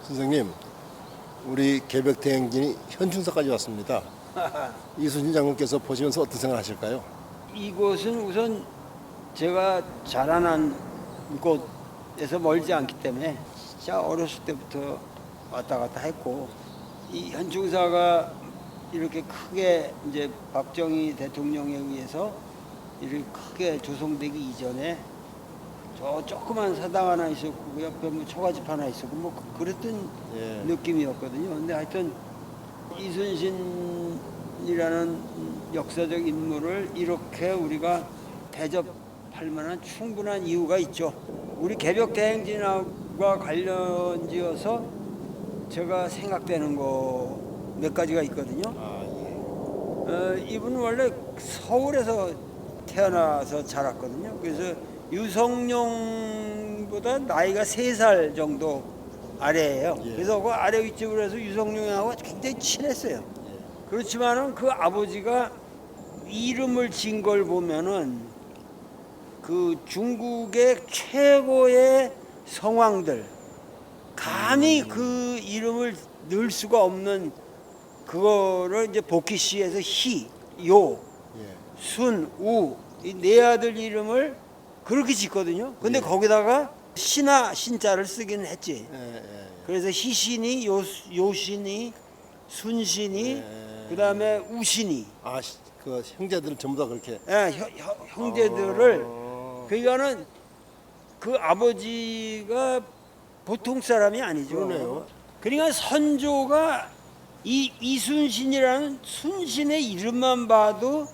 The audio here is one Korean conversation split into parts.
선생님, 우리 개벽대행진이 현충사까지 왔습니다. 이순신 장군께서 보시면서 어떤 생각하실까요? 이곳은 우선 제가 자라난 곳에서 멀지 않기 때문에 진짜 어렸을 때부터 왔다 갔다 했고, 이 현충사가 이렇게 크게 이제 박정희 대통령에 의해서 이렇게 크게 조성되기 이전에 저 조그만 사당 하나 있었고 그 옆에 뭐 초가집 하나 있었고 뭐 그랬던 느낌이었거든요. 근데 하여튼 이순신이라는 역사적 인물을 이렇게 우리가 대접할 만한 충분한 이유가 있죠. 우리 개벽대행진과 관련지어서 제가 생각되는 거 몇 가지가 있거든요. 이분은 원래 서울에서 태어나서 자랐거든요. 그래서 유성룡보다 나이가 3살 정도 아래예요. 그래서 그 아래 윗집을 해서 유성룡하고 굉장히 친했어요. 그렇지만은 그 아버지가 이름을 진 걸 보면은 그 중국의 최고의 성왕들 감히 그 이름을 넣을 수가 없는 그거를 이제 복희씨에서 희, 요, 순, 우 이 네 아들 이름을 그렇게 짓거든요. 근데 거기다가 신하 신자를 쓰기는 했지. 그래서 희신이, 요신이, 순신이, 그다음에 우신이. 그 형제들은 전부 다 그렇게. 형제들을. 그러니까는 그 아버지가 보통 사람이 아니죠. 그러네요. 그러니까 선조가 이 이순신이라는 순신의 이름만 봐도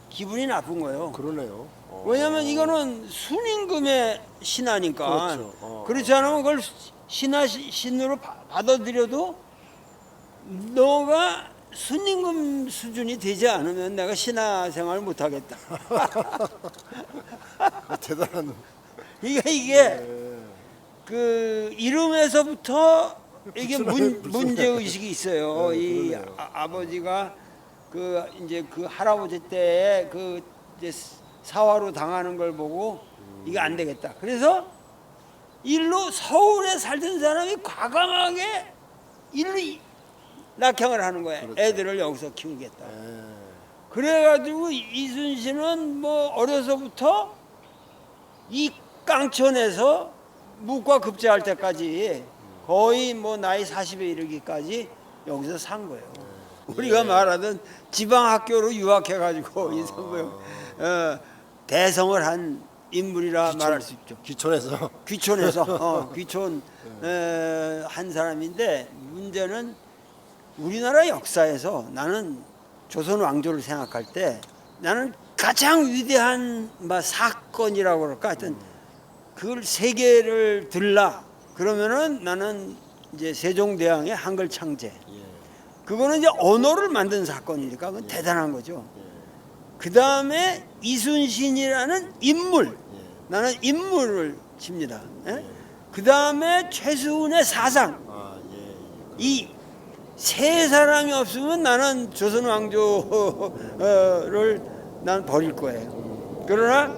기분이 나쁜 거예요. 그러네요. 왜냐면 이거는 순임금의 신하니까. 그렇죠. 그렇지 않으면 그걸 신으로 받아들여도 너가 순임금 수준이 되지 않으면 내가 신하 생활을 못 하겠다. 대단한. 이게 그 이름에서부터 이게 문제 의식이 있어요. 이 아버지가 그 이제 그 할아버지 때에 그 이제 사화로 당하는 걸 보고 이게 안 되겠다. 그래서 일로 서울에 살던 사람이 과감하게 일로 낙향을 하는 거야. 그렇죠. 애들을 여기서 키우겠다. 그래가지고 이순신은 뭐 어려서부터 이 깡천에서 묵과 급제할 때까지 거의 뭐 나이 40에 이르기까지 여기서 산 거예요. 우리가 말하던 지방학교로 유학해가지고 이성구형 대성을 한 인물이라 말할 수 있죠. 귀촌에서. 귀촌 한 사람인데 문제는 우리나라 역사에서 나는 조선 왕조를 생각할 때 나는 가장 위대한 사건이라고 그럴까 하여튼 그걸 세계를 들라 그러면은 나는 이제 세종대왕의 한글 창제 그거는 이제 언어를 만든 사건이니까 그건 대단한 거죠. 그 다음에 이순신이라는 인물 나는 인물을 칩니다. 그 다음에 최수훈의 사상 이 세 사람이 없으면 나는 조선 왕조를 난 버릴 거예요. 그러나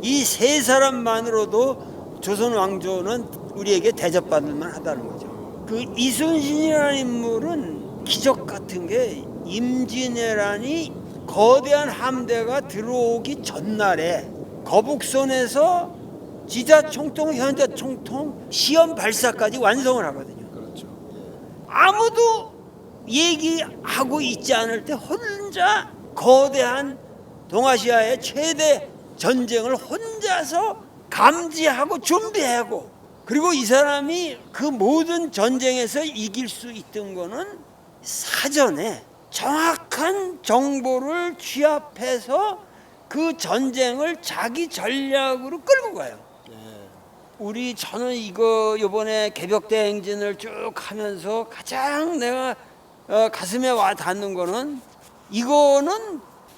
이 세 사람만으로도 조선 왕조는 우리에게 대접받을 만하다는 거죠. 그 이순신이라는 인물은 기적 같은 게 임진왜란이 거대한 함대가 들어오기 전날에 거북선에서 지자총통, 현자총통 시험 발사까지 완성을 하거든요. 아무도 얘기하고 있지 않을 때 혼자 거대한 동아시아의 최대 전쟁을 혼자서 감지하고 준비하고 그리고 이 사람이 그 모든 전쟁에서 이길 수 있던 거는 사전에 정확한 정보를 취합해서 그 전쟁을 자기 전략으로 끌고 가요. 저는 이번에 개벽대행진을 쭉 하면서 가장 내가 가슴에 와 닿는 거는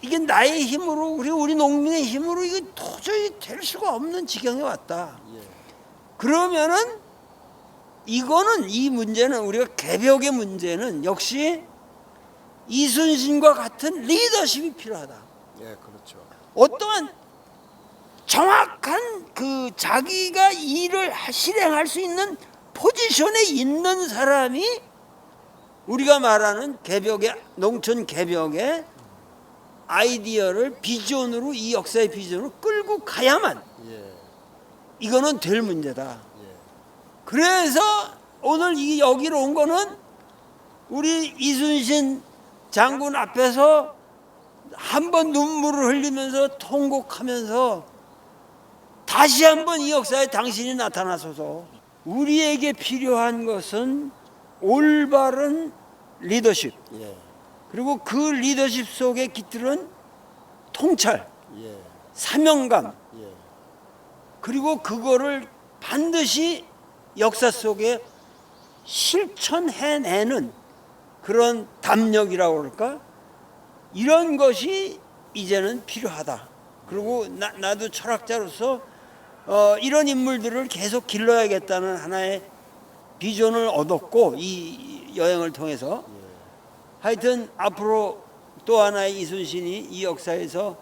이게 나의 힘으로 우리 농민의 힘으로 이게 도저히 될 수가 없는 지경에 왔다. 그러면은 이 문제는 우리가 개벽의 문제는 역시 이순신과 같은 리더십이 필요하다. 그렇죠. 어떠한 정확한 그 자기가 일을 실행할 수 있는 포지션에 있는 사람이 우리가 말하는 개벽의 농촌 개벽의 아이디어를 비전으로 이 역사의 비전으로 끌고 가야만 예. 이거는 될 문제다. 예. 그래서 오늘 여기로 온 거는 우리 이순신 장군 앞에서 한번 눈물을 흘리면서 통곡하면서 다시 한번 이 역사에 당신이 나타나소서. 우리에게 필요한 것은 올바른 리더십, 예. 그리고 그 리더십 속에 깃들은 통찰, 예. 사명감, 예. 그리고 그거를 반드시 역사 속에 실천해내는 그런 담력이라고 그럴까? 이런 것이 이제는 필요하다. 그리고 나도 철학자로서 이런 인물들을 계속 길러야겠다는 하나의 비전을 얻었고, 이 여행을 통해서 하여튼 앞으로 또 하나의 이순신이 이 역사에서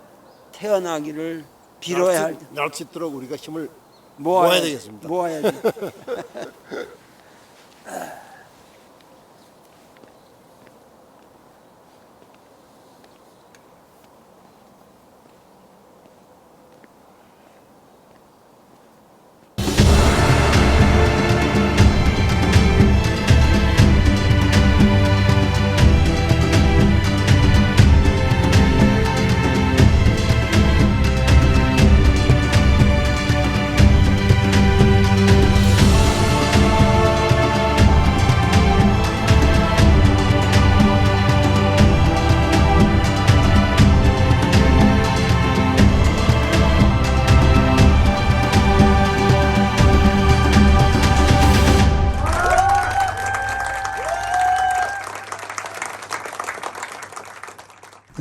태어나기를 빌어야 할 날 수 있도록 우리가 힘을 모아야 되겠습니다. 모아야지.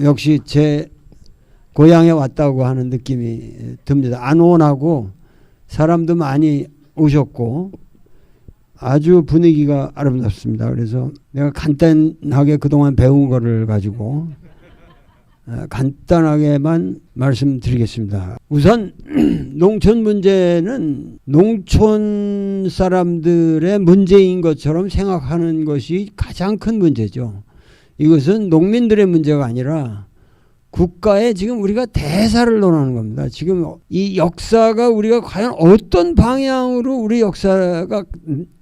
역시 제 고향에 왔다고 하는 느낌이 듭니다. 안온하고 사람도 많이 오셨고 아주 분위기가 아름답습니다. 그래서 내가 간단하게 그동안 배운 거를 가지고 간단하게만 말씀드리겠습니다. 우선 농촌 문제는 농촌 사람들의 문제인 것처럼 생각하는 것이 가장 큰 문제죠. 이것은 농민들의 문제가 아니라 국가에 지금 우리가 대사를 논하는 겁니다. 지금 이 역사가 우리가 과연 어떤 방향으로 우리 역사가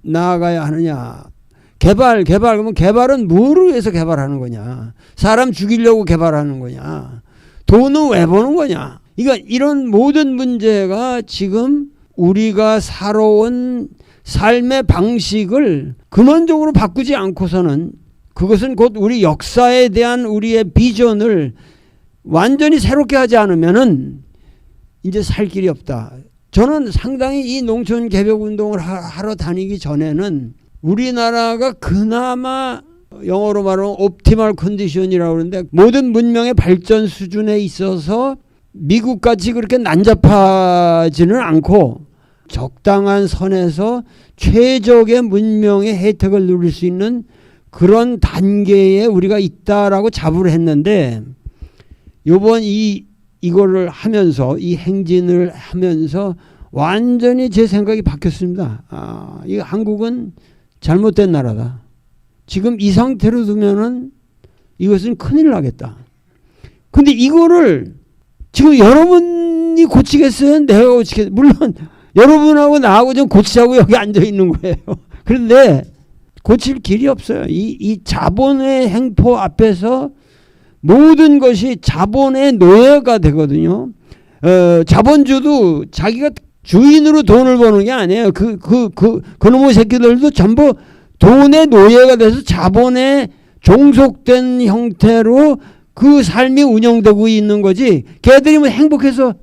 나아가야 하느냐. 개발 그러면 개발은 뭐를 위해서 개발하는 거냐. 사람 죽이려고 개발하는 거냐. 돈은 왜 버는 거냐. 그러니까 이런 모든 문제가 지금 우리가 살아온 삶의 방식을 근원적으로 바꾸지 않고서는 그것은 곧 우리 역사에 대한 우리의 비전을 완전히 새롭게 하지 않으면은 이제 살 길이 없다. 저는 상당히 이 농촌 개벽 운동을 하러 다니기 전에는 우리나라가 그나마 영어로 말하면 옵티멀 컨디션이라고 그러는데 모든 문명의 발전 수준에 있어서 미국같이 그렇게 난잡하지는 않고 적당한 선에서 최적의 문명의 혜택을 누릴 수 있는 그런 단계에 우리가 있다라고 자부를 했는데 요번 이거를 하면서 이 행진을 하면서 완전히 제 생각이 바뀌었습니다. 이 한국은 잘못된 나라다. 지금 이 상태로 두면은 이것은 큰일 나겠다. 근데 이거를 지금 여러분이 고치겠어요? 내가 고치겠어요? 물론 여러분하고 나하고 좀 고치자고 여기 앉아 있는 거예요. 그런데 고칠 길이 없어요. 이 자본의 행포 앞에서 모든 것이 자본의 노예가 되거든요. 자본주도 자기가 주인으로 돈을 버는 게 아니에요. 그놈의 새끼들도 전부 돈의 노예가 돼서 자본에 종속된 형태로 그 삶이 운영되고 있는 거지. 걔들이 뭐 행복해서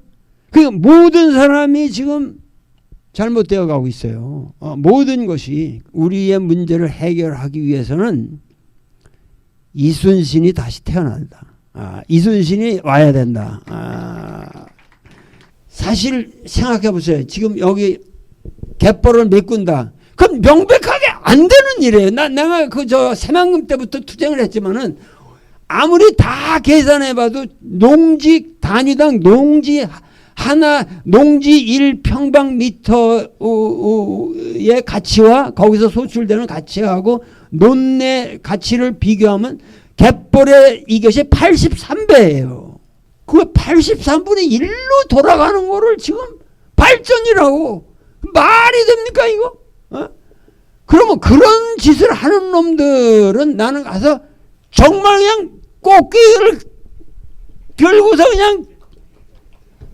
그 모든 사람이 지금 잘못되어 가고 있어요. 모든 것이 우리의 문제를 해결하기 위해서는 이순신이 다시 태어난다. 이순신이 와야 된다. 사실 생각해 보세요. 지금 여기 갯벌을 메꾼다. 그럼 명백하게 안 되는 일이에요. 내가 새만금 때부터 투쟁을 했지만은 아무리 다 계산해봐도 농지 단위당 농지 하나 농지 1평방미터의 가치와 거기서 소출되는 가치하고 논내 가치를 비교하면 갯벌의 이것이 83배예요. 그 83분의 1로 돌아가는 거를 지금 발전이라고 말이 됩니까 이거? 그러면 그런 짓을 하는 놈들은 나는 가서 정말 그냥 꽃게를 들고서 그냥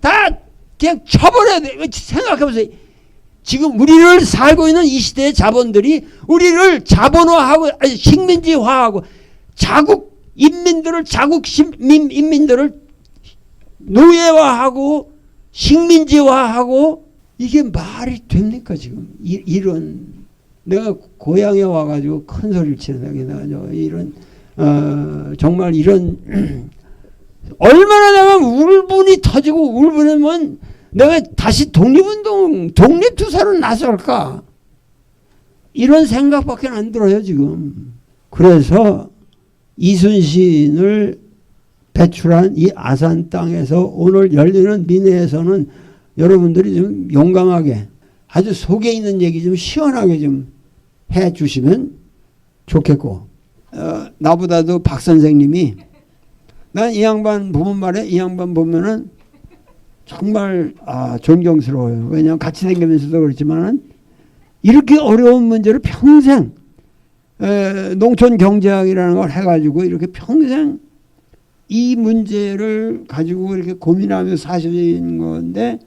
다 그냥 쳐버려야 돼. 생각해보세요. 지금 우리를 살고 있는 이 시대의 자본들이 우리를 자본화하고 식민지화하고 자국 인민들을 인민들을 노예화하고 식민지화하고 이게 말이 됩니까 지금 이런 내가 고향에 와가지고 큰 소리를 치는 내가 이런 정말 이런 얼마나 내가 울분이 터지고 울분이면 내가 다시 독립투사로 나설까 이런 생각밖에 안 들어요 지금. 그래서 이순신을 배출한 이 아산 땅에서 오늘 열리는 민회에서는 여러분들이 좀 용감하게 아주 속에 있는 얘기 좀 시원하게 좀 해주시면 좋겠고 나보다도 박 선생님이 난 이 양반 보면 말해 이 양반 보면은 정말 존경스러워요. 왜냐하면 같이 생기면서도 그렇지만은 이렇게 어려운 문제를 평생 농촌 경제학이라는 걸 해가지고 이렇게 평생 이 문제를 가지고 이렇게 고민하며 사시는 건데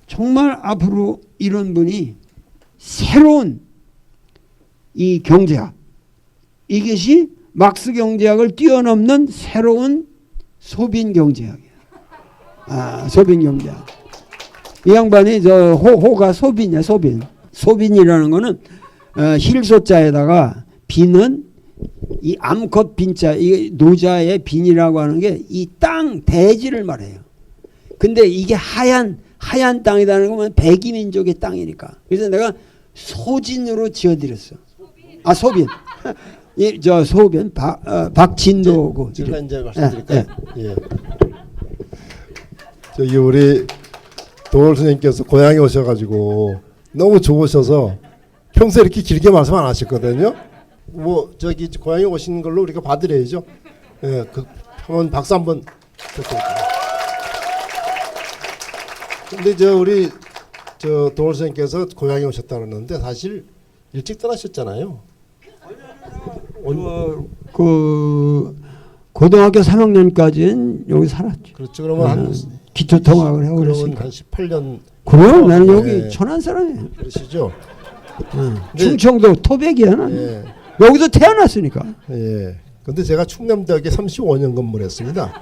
정말 앞으로 이런 분이 새로운 이 경제학 이것이 막스 경제학을 뛰어넘는 새로운 소빈 경제학이야. 소빈 경제학. 이 양반이 저 호가 소빈이야. 소빈이라는 거는 힐소자에다가 빈은 이 암컷 빈자, 이 노자의 빈이라고 하는 게 이 땅 대지를 말해요. 근데 이게 하얀 땅이라는 거면 백이민족의 땅이니까. 그래서 내가 소진으로 지어드렸어. 소빈. 저 소빈 박진도고. 제가 이제 말씀드릴까요? 예. 저기 우리 도월 선생님께서 고향에 오셔가지고 너무 좋으셔서 평소에 이렇게 길게 말씀 안 하셨거든요. 뭐 저기 고향에 오신 걸로 우리가 봐드려야죠. 예, 한번 박수 한번. 근데 우리 도월 선생님께서 고향에 오셨다 그러는데 사실 일찍 떠나셨잖아요. 고등학교 3학년까지는 여기 살았죠. 그렇죠. 그러면 한 기초통학을 하고 그랬으니까. 한 18년. 그럼 나는 여기 천안 사람이에요. 그러시죠. 충청도 토백이야 나는. 예. 여기서 태어났으니까. 예. 근데 제가 충남대학에 35년 근무했습니다.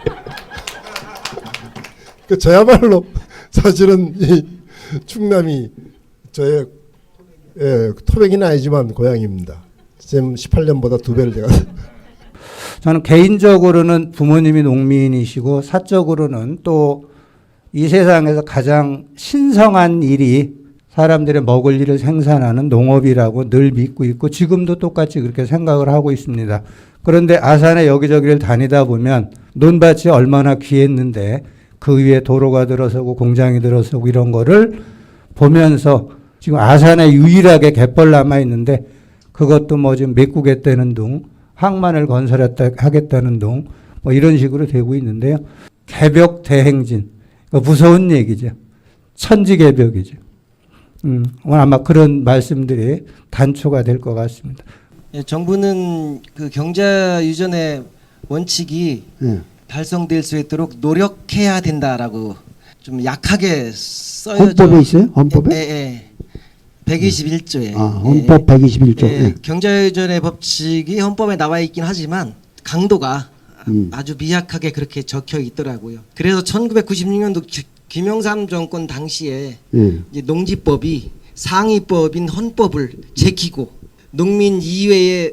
그 저야말로 사실은 이 충남이 저의 토백이는 아니지만 고향입니다. 지금 18년보다 2배를 제가. 저는 개인적으로는 부모님이 농민이시고 사적으로는 또 이 세상에서 가장 신성한 일이 사람들의 먹을 일을 생산하는 농업이라고 늘 믿고 있고 지금도 똑같이 그렇게 생각을 하고 있습니다. 그런데 아산에 여기저기를 다니다 보면 논밭이 얼마나 귀했는데 그 위에 도로가 들어서고 공장이 들어서고 이런 거를 보면서 지금 아산에 유일하게 갯벌 남아 있는데 그것도 뭐 지금 메꾸겠다는 둥, 항만을 건설하겠다는 둥, 뭐 이런 식으로 되고 있는데요. 개벽 대행진, 무서운 얘기죠. 천지개벽이죠. 오늘 아마 그런 말씀들이 단초가 될 것 같습니다. 예, 정부는 그 경제 유전의 원칙이 달성될 수 있도록 노력해야 된다라고 좀 약하게 써여져. 헌법에 있어요? 헌법에? 예. 121조에. 헌법 121조. 예, 경제유전의 법칙이 헌법에 나와 있긴 하지만 강도가 아주 미약하게 그렇게 적혀 있더라고요. 그래서 1996년도 김영삼 정권 당시에 이제 농지법이 상위법인 헌법을 제키고 농민 이외에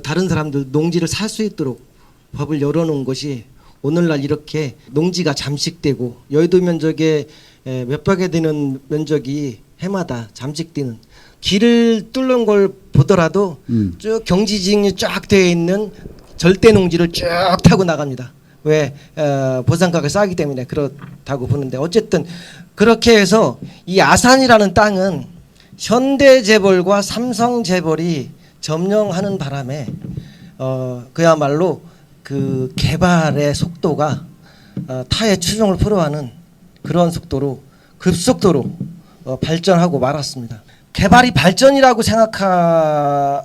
다른 사람들 농지를 살 수 있도록 법을 열어놓은 것이 오늘날 이렇게 농지가 잠식되고 여의도 면적의 몇백에 되는 면적이 해마다 잠식되는 길을 뚫는 걸 보더라도 쭉 경지지형이 쫙 되어 있는 절대 농지를 쭉 타고 나갑니다. 왜 보상가가 싸기 때문에 그렇다고 보는데 어쨌든 그렇게 해서 이 아산이라는 땅은 현대재벌과 삼성재벌이 점령하는 바람에 그야말로 그 개발의 속도가 타의 추종을 불허하는 그런 속도로 급속도로 발전하고 말았습니다. 개발이 발전이라고 생각하는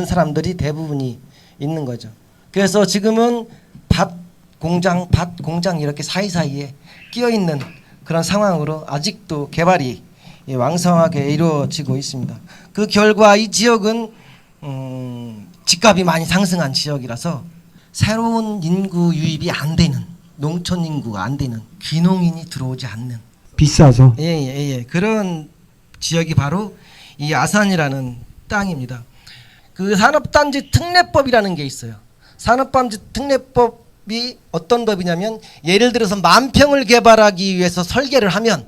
사람들이 대부분이 있는 거죠. 그래서 지금은 밭 공장 이렇게 사이사이에 끼어 있는 그런 상황으로 아직도 개발이 왕성하게 이루어지고 있습니다. 그 결과 이 지역은 집값이 많이 상승한 지역이라서 새로운 인구 유입이 안 되는, 농촌 인구가 안 되는, 귀농인이 들어오지 않는 비싸서. 예. 그런 지역이 바로 이 아산이라는 땅입니다. 그 산업단지 특례법이라는 게 있어요. 산업단지 특례법이 어떤 법이냐면 예를 들어서 10,000평을 개발하기 위해서 설계를 하면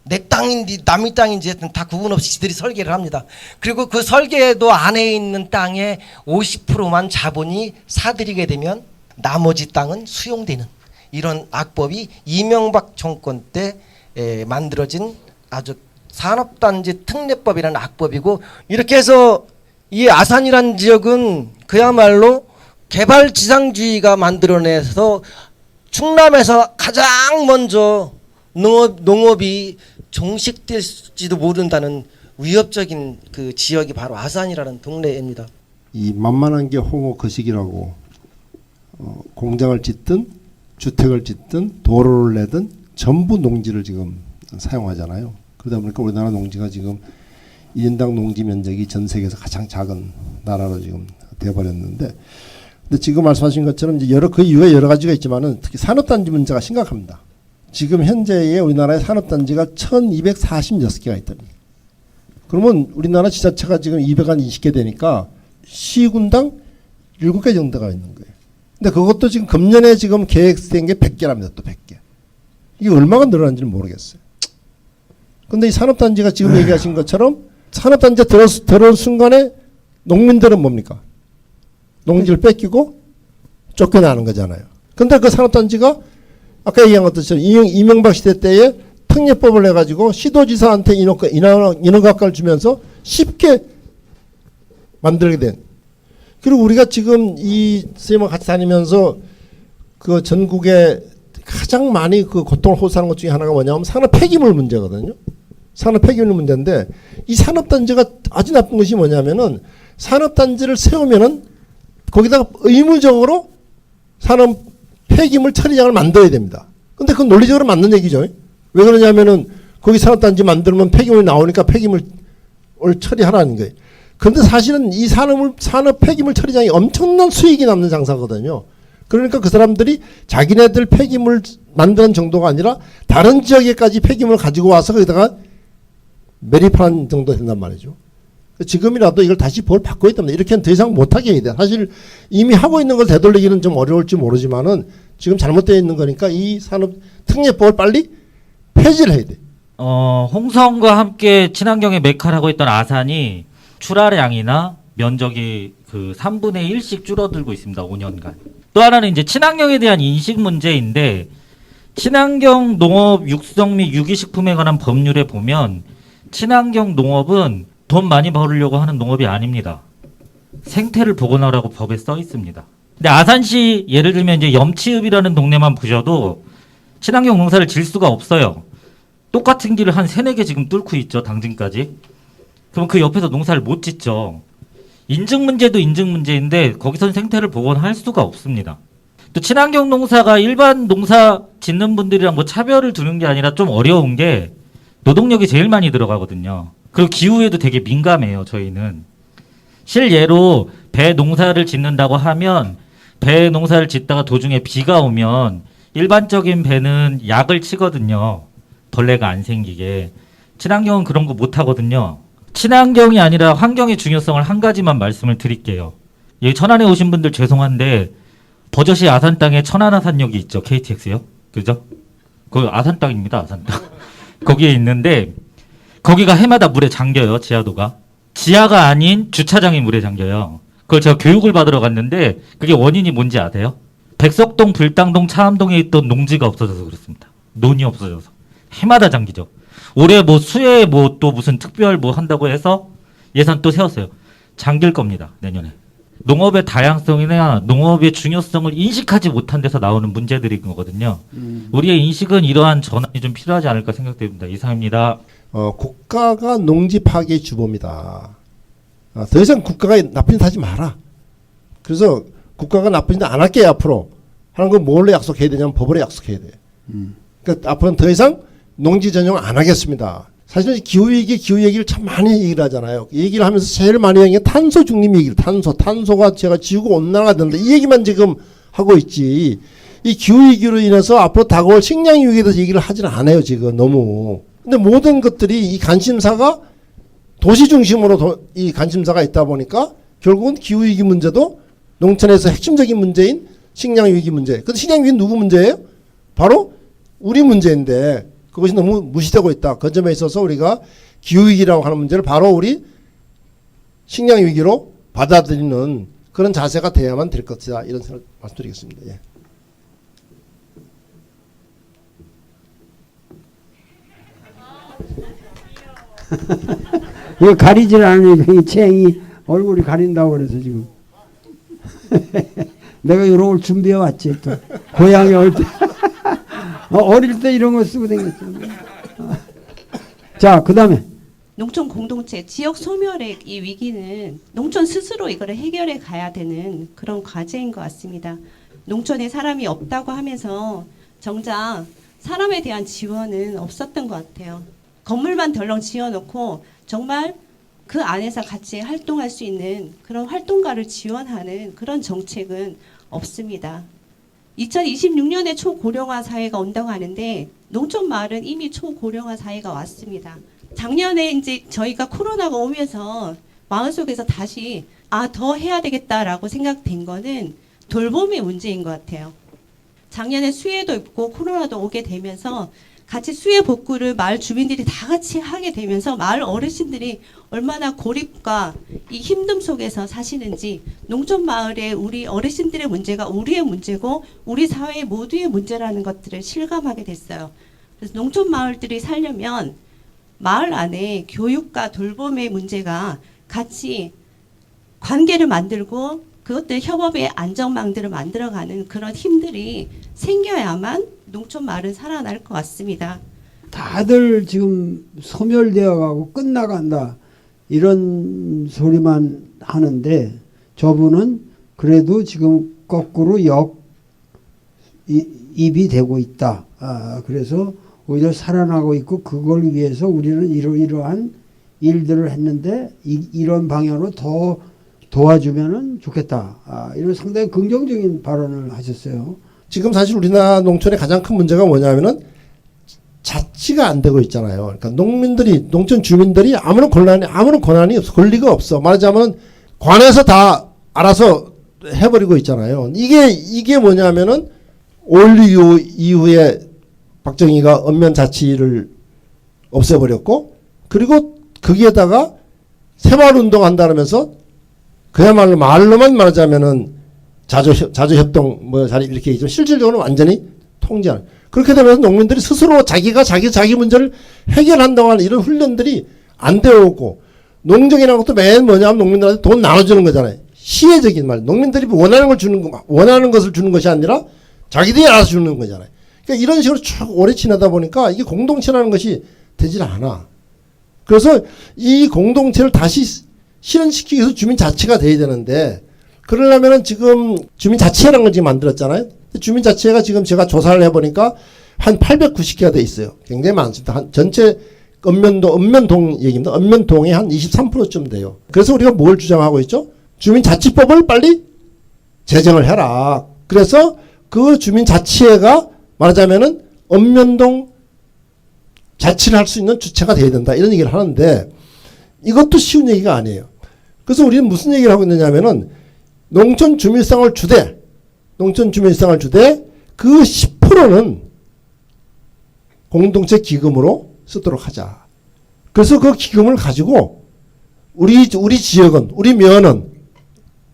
내 땅인지 남의 땅인지 하여튼 다 구분 없이 지들이 설계를 합니다. 그리고 그 설계도 안에 있는 땅의 50%만 자본이 사들이게 되면 나머지 땅은 수용되는 이런 악법이 이명박 정권 때 만들어진 아주 산업단지 특례법이라는 악법이고, 이렇게 해서 이 아산이라는 지역은 그야말로 개발지상주의가 만들어내서 충남에서 가장 먼저 농업이 종식될지도 모른다는 위협적인 그 지역이 바로 아산이라는 동네입니다. 이 만만한 게 홍어 거식이라고 공장을 짓든 주택을 짓든 도로를 내든 전부 농지를 지금 사용하잖아요. 그러다 보니까 우리나라 농지가 지금 1인당 농지 면적이 전 세계에서 가장 작은 나라로 지금 되어버렸는데, 근데 지금 말씀하신 것처럼 이제 그 이유에 여러 가지가 있지만은 특히 산업단지 문제가 심각합니다. 지금 현재의 우리나라의 산업단지가 1246개가 있답니다. 그러면 우리나라 지자체가 지금 220개 되니까 시군당 7개 정도가 있는 거예요. 근데 그것도 지금 금년에 지금 계획된 게 100개랍니다. 또 100개. 이게 얼마가 늘어난지는 모르겠어요. 근데 이 산업단지가 지금 얘기하신 것처럼 산업단지에 들어온 순간에 농민들은 뭡니까? 농지를 뺏기고 쫓겨나는 거잖아요. 근데 그 산업단지가 아까 얘기한 것처럼 이명박 시대 때에 특례법을 해가지고 시도지사한테 인허가를 주면서 쉽게 만들게 된. 그리고 우리가 지금 이 선생님과 같이 다니면서 그 전국에 가장 많이 그 고통을 호소하는 것 중에 하나가 뭐냐면 산업 폐기물 문제거든요. 산업 폐기물 문제인데 이 산업단지가 아주 나쁜 것이 뭐냐면은 산업단지를 세우면은 거기다가 의무적으로 산업 폐기물 처리장을 만들어야 됩니다. 근데 그건 논리적으로 맞는 얘기죠. 왜 그러냐면은 거기 산업단지 만들면 폐기물이 나오니까 폐기물을 처리하라는 거예요. 그런데 사실은 이 산업 폐기물 처리장이 엄청난 수익이 남는 장사거든요. 그러니까 그 사람들이 자기네들 폐기물 만드는 정도가 아니라 다른 지역에까지 폐기물을 가지고 와서 거기다가 매립하는 정도 된단 말이죠. 지금이라도 이걸 다시 법을 바꿔야 됩니다. 이렇게는 더 이상 못하게 해야 돼. 사실 이미 하고 있는 걸 되돌리기는 좀 어려울지 모르지만은 지금 잘못되어 있는 거니까 이 산업 특례법을 빨리 폐지를 해야 돼. 홍성과 함께 친환경의 메카라고 했던 아산이 출하량이나 면적이 그 3분의 1씩 줄어들고 있습니다. 5년간. 또 하나는 이제 친환경에 대한 인식 문제인데, 친환경 농업 육성 및 유기식품에 관한 법률에 보면 친환경 농업은 돈 많이 벌으려고 하는 농업이 아닙니다. 생태를 복원하라고 법에 써 있습니다. 근데 아산시 예를 들면 이제 염치읍이라는 동네만 보셔도 친환경 농사를 질 수가 없어요. 똑같은 길을 한 3-4개 지금 뚫고 있죠. 당진까지. 그럼 그 옆에서 농사를 못 짓죠. 인증 문제도 인증 문제인데 거기선 생태를 복원할 수가 없습니다. 또 친환경 농사가 일반 농사 짓는 분들이랑 뭐 차별을 두는 게 아니라 좀 어려운 게 노동력이 제일 많이 들어가거든요. 그리고 기후에도 되게 민감해요. 저희는 실예로 배 농사를 짓는다고 하면 배 농사를 짓다가 도중에 비가 오면 일반적인 배는 약을 치거든요. 벌레가 안 생기게. 친환경은 그런 거 못 하거든요. 친환경이 아니라 환경의 중요성을 한 가지만 말씀을 드릴게요. 여기 천안에 오신 분들 죄송한데 버젓이 아산 땅에 천안아산역이 있죠. KTX요. 그죠? 그 아산 땅입니다. 아산 땅. 거기에 있는데 거기가 해마다 물에 잠겨요. 지하도가. 지하가 아닌 주차장이 물에 잠겨요. 그걸 제가 교육을 받으러 갔는데 그게 원인이 뭔지 아세요? 백석동, 불당동, 차암동에 있던 농지가 없어져서 그렇습니다. 논이 없어져서 해마다 장기죠. 올해 뭐 수해 뭐 또 무슨 특별 뭐 한다고 해서 예산 또 세웠어요. 잠길 겁니다. 내년에. 농업의 다양성이나 농업의 중요성을 인식하지 못한 데서 나오는 문제들인 거거든요. 우리의 인식은 이러한 전환이 좀 필요하지 않을까 생각됩니다. 이상입니다. 국가가 농지 파괴의 주범이다. 더 이상 국가가 나쁜 짓 하지 마라. 그래서 국가가 나쁜 짓 안 할게 앞으로 하는 건 뭘로 약속해야 되냐면 법으로 약속해야 돼. 그러니까 앞으로는 더 이상 농지 전용 안 하겠습니다. 사실은 기후위기, 기후 얘기를 참 많이 얘기를 하잖아요. 이 얘기를 하면서 제일 많이 하는 게 탄소 중립 얘기를, 탄소가 제가 지구가 온난화가 된다. 이 얘기만 지금 하고 있지. 이 기후위기로 인해서 앞으로 다가올 식량위기에 대해서 얘기를 하질 않아요, 지금 너무. 근데 모든 것들이 이 관심사가 도시 중심으로 이 관심사가 있다 보니까 결국은 기후위기 문제도 농촌에서 핵심적인 문제인 식량위기 문제. 근데 식량위기는 누구 문제예요? 바로 우리 문제인데 그것이 너무 무시되고 있다. 그 점에 있어서 우리가 기후위기라고 하는 문제를 바로 우리 식량위기로 받아들이는 그런 자세가 돼야만 될 것이다. 이런 생각 말씀드리겠습니다. 예. 이거 가리질 않으니까 이 채영이 얼굴이 가린다고 그래서 지금 내가 이런 걸 준비해 왔지. 또 고향에 올 때 어릴 때 이런 거 쓰고 다녔어. 자, 그다음에 농촌 공동체, 지역 소멸의 이 위기는 농촌 스스로 이거를 해결해 가야 되는 그런 과제인 것 같습니다. 농촌에 사람이 없다고 하면서 정작 사람에 대한 지원은 없었던 것 같아요. 건물만 덜렁 지어놓고 정말 그 안에서 같이 활동할 수 있는 그런 활동가를 지원하는 그런 정책은 없습니다. 2026년에 초고령화 사회가 온다고 하는데 농촌 마을은 이미 초고령화 사회가 왔습니다. 작년에 이제 저희가 코로나가 오면서 마음속에서 다시 더 해야 되겠다라고 생각된 거는 돌봄의 문제인 것 같아요. 작년에 수해도 있고 코로나도 오게 되면서 같이 수해 복구를 마을 주민들이 다 같이 하게 되면서 마을 어르신들이 얼마나 고립과 이 힘듦 속에서 사시는지 농촌 마을의 우리 어르신들의 문제가 우리의 문제고 우리 사회 모두의 문제라는 것들을 실감하게 됐어요. 그래서 농촌 마을들이 살려면 마을 안에 교육과 돌봄의 문제가 같이 관계를 만들고 그것들 협업의 안전망들을 만들어가는 그런 힘들이 생겨야만 농촌 마을은 살아날 것 같습니다. 다들 지금 소멸되어 가고 끝나간다 이런 소리만 하는데 저분은 그래도 지금 거꾸로 입이 되고 있다. 그래서 오히려 살아나고 있고 그걸 위해서 우리는 이러한 일들을 했는데 이런 방향으로 더 도와주면은 좋겠다. 이런 상당히 긍정적인 발언을 하셨어요. 지금 사실 우리나라 농촌의 가장 큰 문제가 뭐냐면은 자치가 안 되고 있잖아요. 그러니까 농민들이, 농촌 주민들이 아무런 권한이 없어. 권리가 없어. 말하자면 관에서 다 알아서 해버리고 있잖아요. 이게 뭐냐면은 5.16 이후에 박정희가 엄면 자치를 없애버렸고, 그리고 거기에다가 새마을 운동 한다면서 그야말로 말로만 말하자면은 자주협동 자리 이렇게 있지만 실질적으로 완전히 통제하는. 그렇게 되면서 농민들이 스스로 자기가 자기 문제를 해결한다고 하는 이런 훈련들이 안 되어 오고, 농정이라는 것도 맨 뭐냐면 농민들한테 돈 나눠주는 거잖아요. 시혜적인 말. 농민들이 원하는 것을 주는 것이 아니라 자기들이 알아서 주는 거잖아요. 그러니까 이런 식으로 쭉 오래 지나다 보니까 이게 공동체라는 것이 되질 않아. 그래서 이 공동체를 다시 실현시키기 위해서 주민자치가 돼야 되는데, 그러려면은 지금 주민자치회라는 걸 지금 만들었잖아요. 주민자치회가 지금 제가 조사를 해보니까 한 890개가 돼 있어요. 굉장히 많습니다. 한 전체 읍면동 얘기입니다. 읍면동이 한 23%쯤 돼요. 그래서 우리가 뭘 주장하고 있죠? 주민자치법을 빨리 제정을 해라. 그래서 그 주민자치회가 말하자면은 읍면동 자치를 할 수 있는 주체가 돼야 된다. 이런 얘기를 하는데 이것도 쉬운 얘기가 아니에요. 그래서 우리는 무슨 얘기를 하고 있느냐면은 농촌 주민상을 주되 그 10%는 공동체 기금으로 쓰도록 하자. 그래서 그 기금을 가지고 우리 지역은, 우리 면은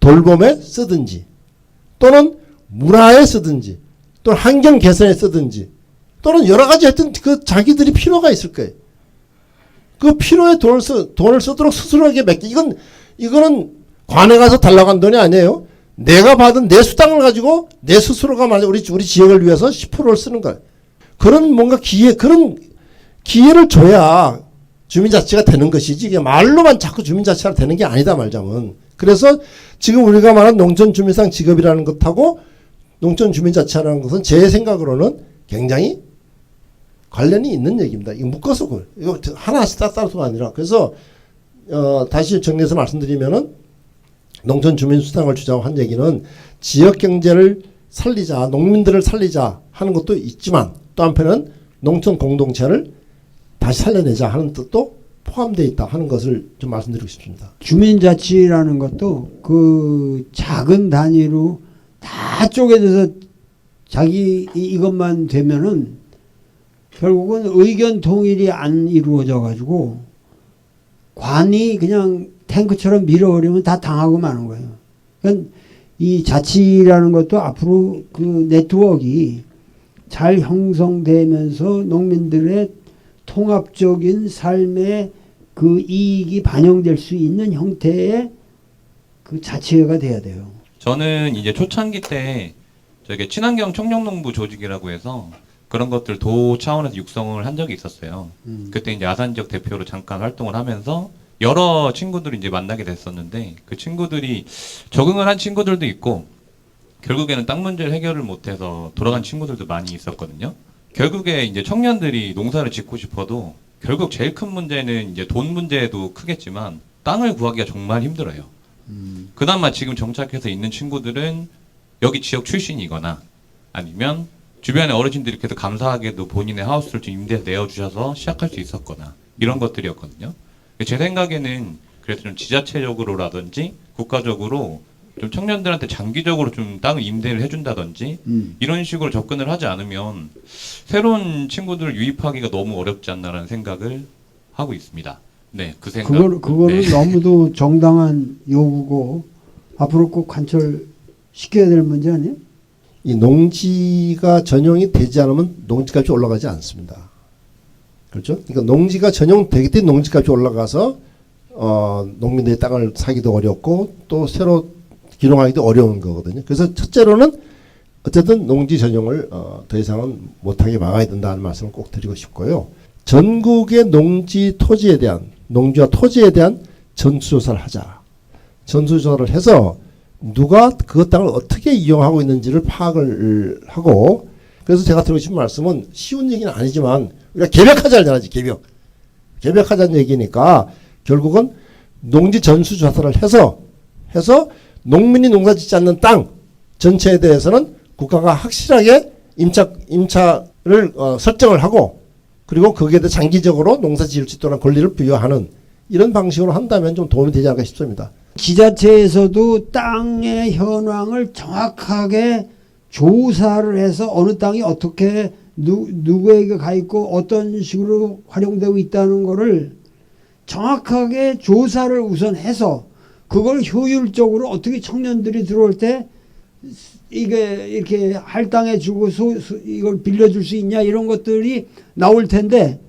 돌봄에 쓰든지 또는 문화에 쓰든지 또는 환경 개선에 쓰든지 또는 여러 가지 하여튼 그 자기들이 필요가 있을 거예요. 그 필요에 돈을 쓰도록 스스로에게 맡기. 이거는 관에 가서 달라고 한 돈이 아니에요. 내가 받은 내 수당을 가지고 내 스스로가 만약 우리 지역을 위해서 10%를 쓰는 거예요. 그런 뭔가 그런 기회를 줘야 주민자치가 되는 것이지, 이게 말로만 자꾸 주민자치가 되는 게 아니다 말자면. 그래서 지금 우리가 말한 농촌주민상 직업이라는 것하고 농촌주민자치라는 것은 제 생각으로는 굉장히 관련이 있는 얘기입니다. 이거 묶어서 이거 하나씩 따로가 아니라. 그래서 다시 정리해서 말씀드리면은 농촌주민수당을 주자고 한 얘기는 지역 경제를 살리자, 농민들을 살리자 하는 것도 있지만 또 한편은 농촌 공동체를 다시 살려내자 하는 뜻도 포함되어 있다 하는 것을 좀 말씀드리고 싶습니다. 주민자치라는 것도 그 작은 단위로 다 쪼개져서 자기 이것만 되면은 결국은 의견 통일이 안 이루어져 가지고 관이 그냥 탱크처럼 밀어버리면 다 당하고 마는 거예요. 그러니까 이 자치라는 것도 앞으로 그 네트워크가 잘 형성되면서 농민들의 통합적인 삶의 그 이익이 반영될 수 있는 형태의 그 자치회가 돼야 돼요. 저는 이제 초창기 때 저게 친환경 청년농부 조직이라고 해서 그런 것들 도 차원에서 육성을 한 적이 있었어요. 그때 이제 아산지역 대표로 잠깐 활동을 하면서 여러 친구들이 이제 만나게 됐었는데 그 친구들이 적응을 한 친구들도 있고 결국에는 땅 문제를 해결을 못해서 돌아간 친구들도 많이 있었거든요. 결국에 이제 청년들이 농사를 짓고 싶어도 결국 제일 큰 문제는 이제 돈 문제도 크겠지만 땅을 구하기가 정말 힘들어요. 그나마 지금 정착해서 있는 친구들은 여기 지역 출신이거나 아니면 주변의 어르신들이 계속 감사하게도 본인의 하우스를 좀 임대해 내어주셔서 시작할 수 있었거나 이런 것들이었거든요. 제 생각에는 그래서 좀 지자체적으로라든지 국가적으로 좀 청년들한테 장기적으로 좀 땅을 임대를 해준다든지 이런 식으로 접근을 하지 않으면 새로운 친구들을 유입하기가 너무 어렵지 않나라는 생각을 하고 있습니다. 네, 그 생각. 그거는 네. 너무도 정당한 요구고 앞으로 꼭 관철시켜야 될 문제 아니에요? 이 농지가 전용이 되지 않으면 농지값이 올라가지 않습니다. 그렇죠? 그러니까 농지가 전용되기 때문에 농지값이 올라가서 농민들의 땅을 사기도 어렵고 또 새로 기농하기도 어려운 거거든요. 그래서 첫째로는 어쨌든 농지 전용을 더 이상은 못하게 막아야 된다는 말씀을 꼭 드리고 싶고요. 전국의 농지 토지에 대한 농지와 토지에 대한 전수조사를 하자. 전수조사를 해서 누가 그 땅을 어떻게 이용하고 있는지를 파악을 하고, 그래서 제가 드리고 싶은 말씀은 쉬운 얘기는 아니지만 우리가 개벽하자는 얘기지. 개벽하자는 얘기니까 결국은 농지 전수조사를 해서 농민이 농사 짓지 않는 땅 전체에 대해서는 국가가 확실하게 임차를 설정을 하고 그리고 거기에 대해 장기적으로 농사 지을 수 있도록 권리를 부여하는 이런 방식으로 한다면 좀 도움이 되지 않을까 싶습니다. 지자체에서도 땅의 현황을 정확하게 조사를 해서 어느 땅이 어떻게 누구에게 가 있고 어떤 식으로 활용되고 있다는 거를 정확하게 조사를 우선 해서 그걸 효율적으로 어떻게 청년들이 들어올 때 이게 이렇게 할당해 주고 이걸 빌려줄 수 있냐 이런 것들이 나올 텐데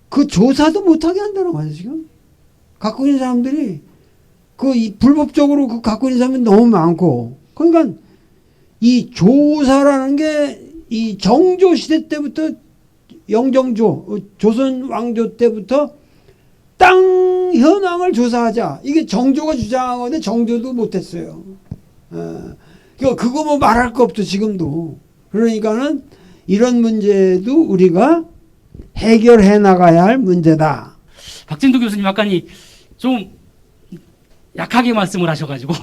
그 조사도 못하게 한다는 거예요. 지금 갖고 있는 사람들이 불법적으로 그 갖고 있는 사람이 너무 많고, 그러니까 이 조사라는 게 이 정조 시대 때부터 영정조 조선 왕조 때부터 땅 현황을 조사하자, 이게 정조가 주장하는데 정조도 못했어요. 그거 뭐 말할 거 없죠 지금도. 그러니까는 이런 문제도 우리가 해결해 나가야 할 문제다. 박진도 교수님 아까 좀 약하게 말씀을 하셔가지고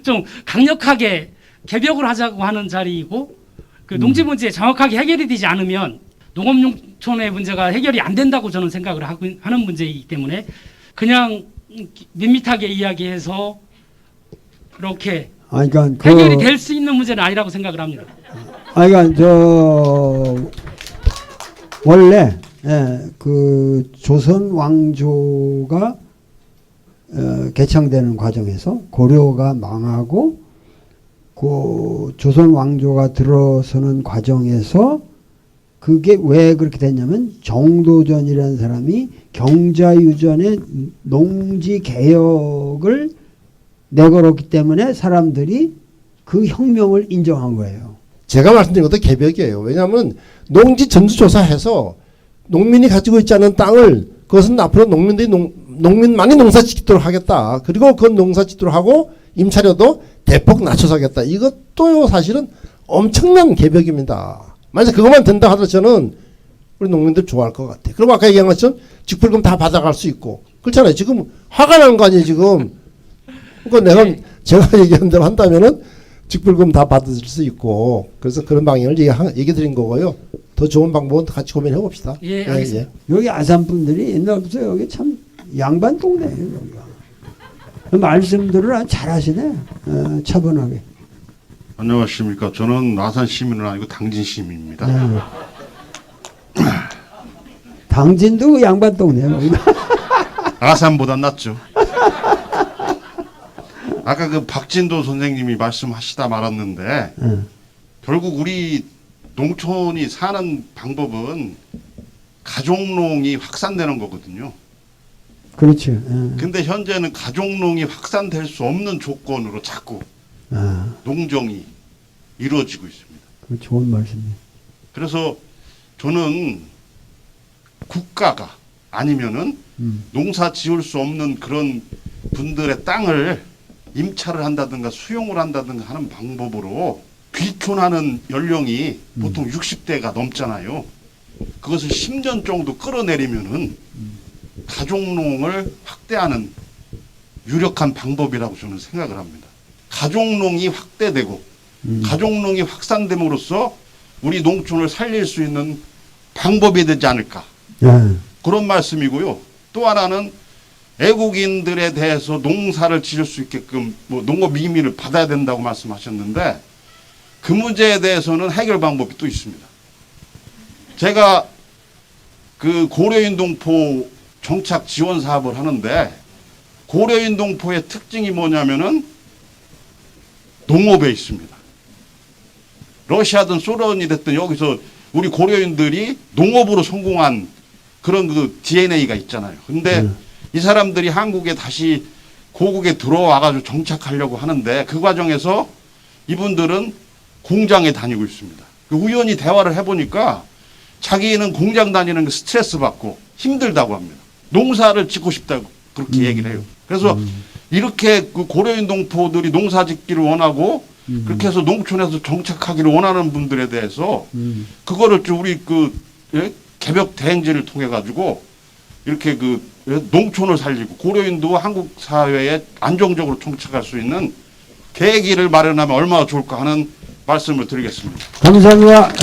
좀 강력하게 개벽을 하자고 하는 자리이고, 그 농지 문제 정확하게 해결이 되지 않으면 농업농촌의 문제가 해결이 안 된다고 저는 생각을 하는 문제이기 때문에 그냥 밋밋하게 이야기해서 이렇게 그러니까 해결이 될 수 있는 문제는 아니라고 생각을 합니다. 그러니까 원래 그 조선 왕조가 개창되는 과정에서 고려가 망하고 그 조선 왕조가 들어서는 과정에서 그게 왜 그렇게 됐냐면 정도전이라는 사람이 경자유전의 농지 개혁을 내걸었기 때문에 사람들이 그 혁명을 인정한 거예요. 제가 말씀드린 것도 개벽이에요. 왜냐하면 농지 전수조사해서 농민이 가지고 있지 않은 땅을 그것은 앞으로 농민만이 농사 짓도록 하겠다. 그리고 그 농사 짓도록 하고 임차료도 대폭 낮춰서 하겠다. 이것도 사실은 엄청난 개벽입니다. 만약 그것만 된다 하더라도 저는 우리 농민들 좋아할 것 같아요. 그리고 아까 얘기한 것처럼 직불금 다 받아갈 수 있고 그렇잖아요. 지금 화가 나는 거 아니에요 지금. 그러니까 제가 얘기한 대로 한다면은 직불금 다 받을 수 있고 그래서 그런 방향을 얘기 드린 거고요. 더 좋은 방법은 같이 고민해 봅시다. 예, 알겠습니다. 여기 아산 분들이 옛날부터 여기 참 양반 동네예요 여기가. 말씀들을 아주 잘하시네. 차분하게. 안녕하십니까. 저는 아산 시민은 아니고 당진 시민입니다. 당진도 양반 동네예요. 아산보다 낫죠. 아까 그 박진도 선생님이 말씀하시다 말았는데 결국 우리 농촌이 사는 방법은 가족농이 확산되는 거거든요. 그렇죠. 근데 현재는 가족농이 확산될 수 없는 조건으로 자꾸 농정이 이루어지고 있습니다. 그 좋은 말씀이에요. 그래서 저는 국가가 아니면은 농사 지을 수 없는 그런 분들의 땅을 임차를 한다든가 수용을 한다든가 하는 방법으로 귀촌하는 연령이 보통 60대가 넘잖아요. 그것을 10년 정도 끌어내리면은 가족농을 확대하는 유력한 방법이라고 저는 생각을 합니다. 가족농이 확대되고 가족농이 확산됨으로써 우리 농촌을 살릴 수 있는 방법이 되지 않을까. 그런 말씀이고요. 또 하나는 외국인들에 대해서 농사를 지을 수 있게끔 뭐 농업 이민을 받아야 된다고 말씀하셨는데 그 문제에 대해서는 해결 방법이 또 있습니다. 제가 그 고려인 동포 정착 지원 사업을 하는데 고려인 동포의 특징이 뭐냐면은 농업에 있습니다. 러시아든 소련이 됐든 여기서 우리 고려인들이 농업으로 성공한 그런 그 DNA가 있잖아요. 근데 이 사람들이 한국에 다시 고국에 들어와가지고 정착하려고 하는데 그 과정에서 이분들은 공장에 다니고 있습니다. 우연히 대화를 해보니까 자기는 공장 다니는 게 스트레스 받고 힘들다고 합니다. 농사를 짓고 싶다고 그렇게 얘기를 해요. 그래서 이렇게 그 고려인 동포들이 농사 짓기를 원하고 그렇게 해서 농촌에서 정착하기를 원하는 분들에 대해서 그거를 좀 우리 그 개벽 대행진을 통해 가지고 이렇게 그 농촌을 살리고 고려인도 한국 사회에 안정적으로 정착할 수 있는 계기를 마련하면 얼마나 좋을까 하는 말씀을 드리겠습니다. 감사합니다.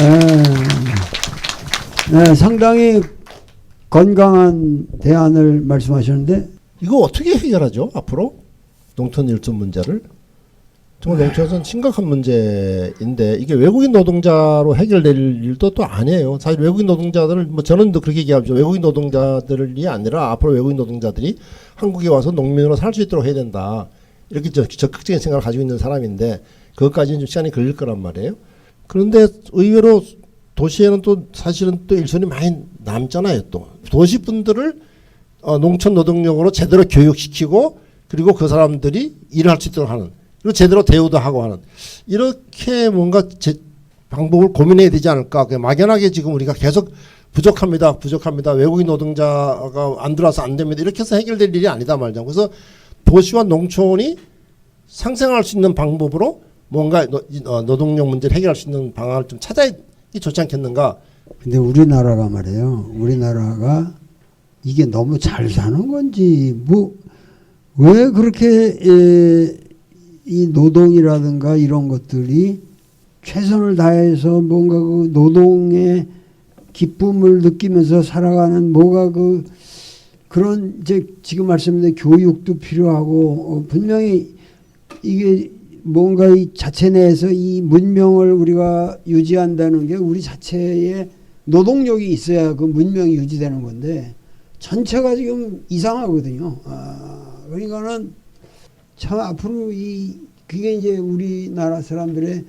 네, 상당히 건강한 대안을 말씀하셨는데 이거 어떻게 해결하죠 앞으로 농촌 일손 문제를? 정말 농촌에서는 심각한 문제인데 이게 외국인 노동자로 해결될 일도 또 아니에요. 사실 외국인 노동자들을 뭐 저는 또 그렇게 얘기하죠. 외국인 노동자들이 아니라 앞으로 외국인 노동자들이 한국에 와서 농민으로 살 수 있도록 해야 된다. 이렇게 적극적인 생각을 가지고 있는 사람인데 그것까지는 좀 시간이 걸릴 거란 말이에요. 그런데 의외로 도시에는 또 사실은 또 일손이 많이 남잖아요. 또 도시 분들을 농촌 노동력으로 제대로 교육시키고 그리고 그 사람들이 일을 할 수 있도록 하는 그리고 제대로 대우도 하고 하는 이렇게 뭔가 방법을 고민해야 되지 않을까. 막연하게 지금 우리가 계속 부족합니다. 외국인 노동자가 안 들어와서 안 됩니다. 이렇게 해서 해결될 일이 아니다 말이죠. 그래서 도시와 농촌이 상생할 수 있는 방법으로 뭔가 노동력 문제를 해결할 수 있는 방안을 좀 찾아야 좋지 않겠는가. 근데 우리나라가 말이에요. 우리나라가 이게 너무 잘 사는 건지 뭐 왜 그렇게 이 노동이라든가 이런 것들이 최선을 다해서 뭔가 그 노동의 기쁨을 느끼면서 살아가는 뭐가 그런 이제 지금 말씀드린 교육도 필요하고 분명히 이게 뭔가 이 자체 내에서 이 문명을 우리가 유지한다는 게 우리 자체의 노동력이 있어야 그 문명이 유지되는 건데 전체가 지금 이상하거든요. 그러니까는 참 앞으로 이 그게 이제 우리나라 사람들의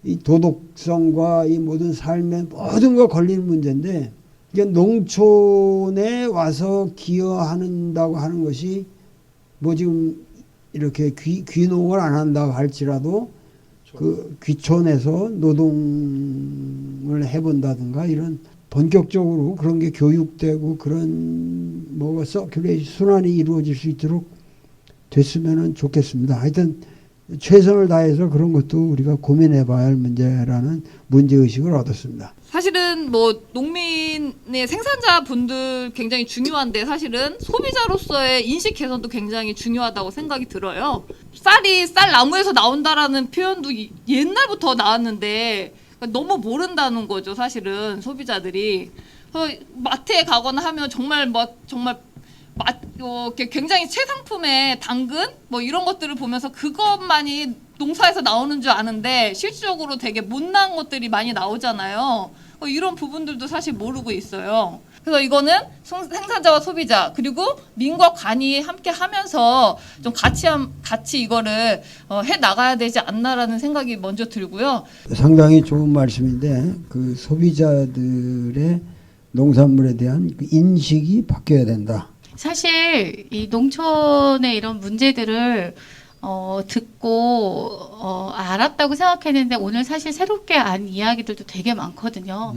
이 도덕성과 이 모든 삶의 모든 거 걸리는 문제인데, 이게 농촌에 와서 기여한다고 하는 것이 뭐 지금 이렇게 귀농을 안 한다고 할지라도 그 귀촌에서 노동을 해본다든가 이런 본격적으로 그런 게 교육되고 그런 뭐가 서큘레이션 순환이 이루어질 수 있도록 됐으면 좋겠습니다. 하여튼 최선을 다해서 그런 것도 우리가 고민해봐야 할 문제라는 문제의식을 얻었습니다. 사실은 뭐 농민의 생산자 분들 굉장히 중요한데 사실은 소비자로서의 인식 개선도 굉장히 중요하다고 생각이 들어요. 쌀이 쌀 나무에서 나온다라는 표현도 옛날부터 나왔는데 너무 모른다는 거죠. 사실은 소비자들이 마트에 가거나 하면 정말 굉장히 최상품의 당근 뭐 이런 것들을 보면서 그것만이 농사에서 나오는 줄 아는데 실질적으로 되게 못난 것들이 많이 나오잖아요. 이런 부분들도 사실 모르고 있어요. 그래서 이거는 생산자와 소비자 그리고 민과 관이 함께 하면서 좀 같이 이거를 해 나가야 되지 않나라는 생각이 먼저 들고요. 상당히 좋은 말씀인데 그 소비자들의 농산물에 대한 그 인식이 바뀌어야 된다. 사실 이 농촌의 이런 문제들을 듣고 알았다고 생각했는데 오늘 사실 새롭게 안 이야기들도 되게 많거든요.